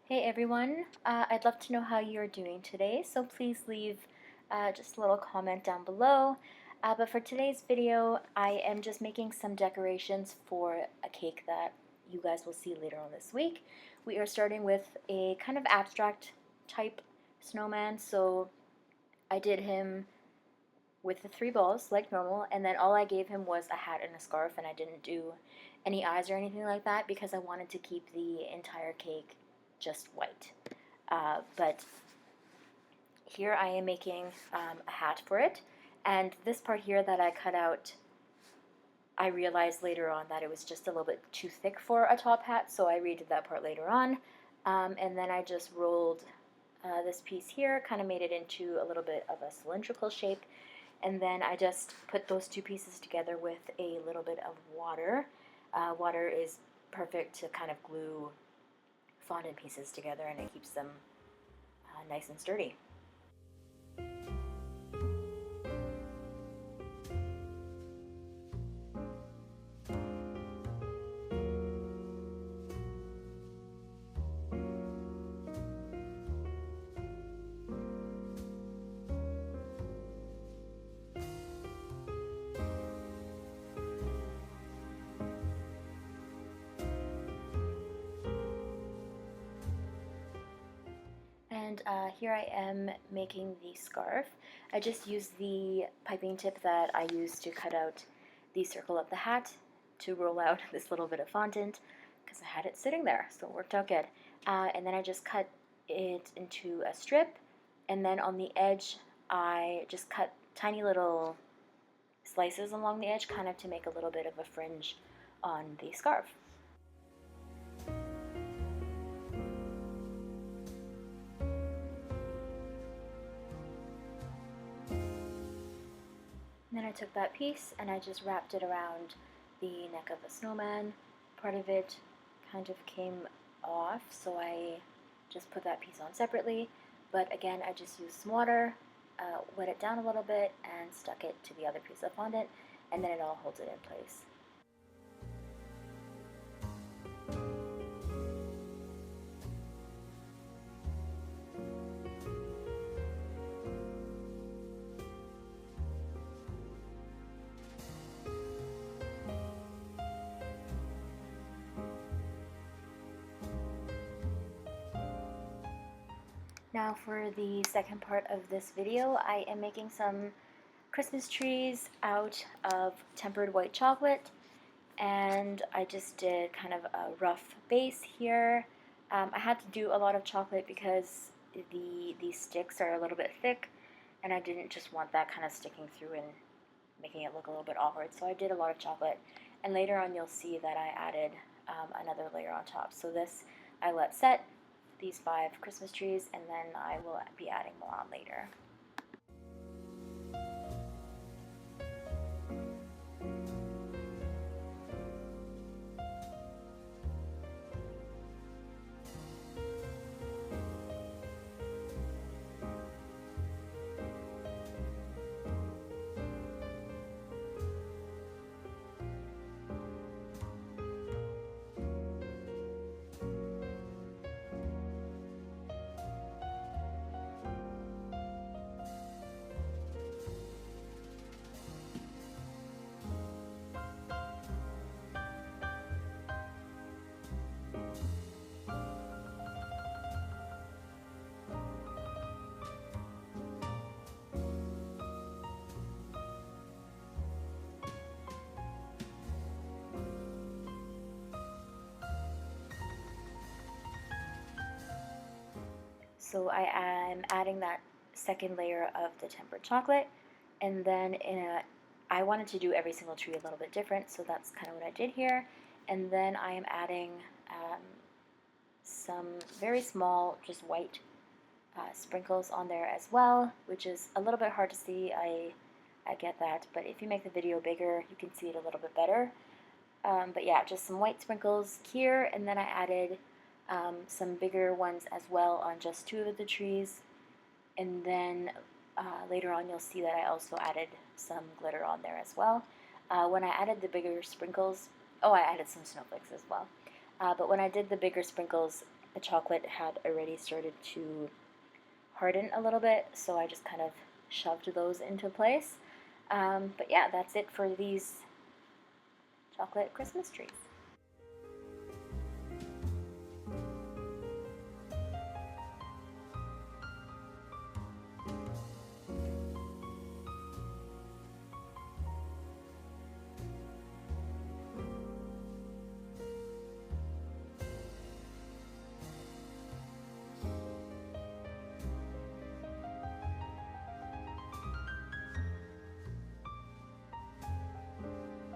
Hey everyone, I'd love to know how you're doing today, so please leave just a little comment down below. But for today's video, I am just making some decorations for a cake that you guys will see later on this week. We are starting with a kind of abstract type snowman, so I did him with the 3 balls like normal, and then all I gave him was a hat and a scarf, and I didn't do any eyes or anything like that because I wanted to keep the entire cake just white. But here I am making a hat for it, and this part here that I cut out, I realized later on that it was just a little bit too thick for a top hat, so I redid that part later on. And then I just rolled this piece here, kind of made it into a little bit of a cylindrical shape, and then I just put those two pieces together with a little bit of water. Water is perfect to kind of glue fondant pieces together, and it keeps them nice and sturdy. And here I am making the scarf. I just used the piping tip that I used to cut out the circle of the hat to roll out this little bit of fondant because I had it sitting there, so it worked out good. And then I just cut it into a strip, and then on the edge I just cut tiny little slices along the edge, kind of to make a little bit of a fringe on the scarf. And then I took that piece and I just wrapped it around the neck of the snowman. Part of it kind of came off, so I just put that piece on separately. But again, I just used some water, wet it down a little bit, and stuck it to the other piece of fondant, and then it all holds it in place. Now for the second part of this video, I am making some Christmas trees out of tempered white chocolate, and I just did kind of a rough base here. I had to do a lot of chocolate because these sticks are a little bit thick, and I didn't just want that kind of sticking through and making it look a little bit awkward, so I did a lot of chocolate, and later on you'll see that I added another layer on top. So this I let set, these 5 Christmas trees, and then I will be adding more on later. So I am adding that second layer of the tempered chocolate, and then I wanted to do every single tree a little bit different, so that's kind of what I did here. And then I am adding some very small, just white sprinkles on there as well, which is a little bit hard to see. I get that, but if you make the video bigger, you can see it a little bit better. But yeah, just some white sprinkles here, and then I added some bigger ones as well on just 2 of the trees, and then later on you'll see that I also added some glitter on there as well. When I added the bigger sprinkles, oh, I added some snowflakes as well. But when I did the bigger sprinkles, the chocolate had already started to harden a little bit, so I just kind of shoved those into place. But yeah, that's it for these chocolate Christmas trees.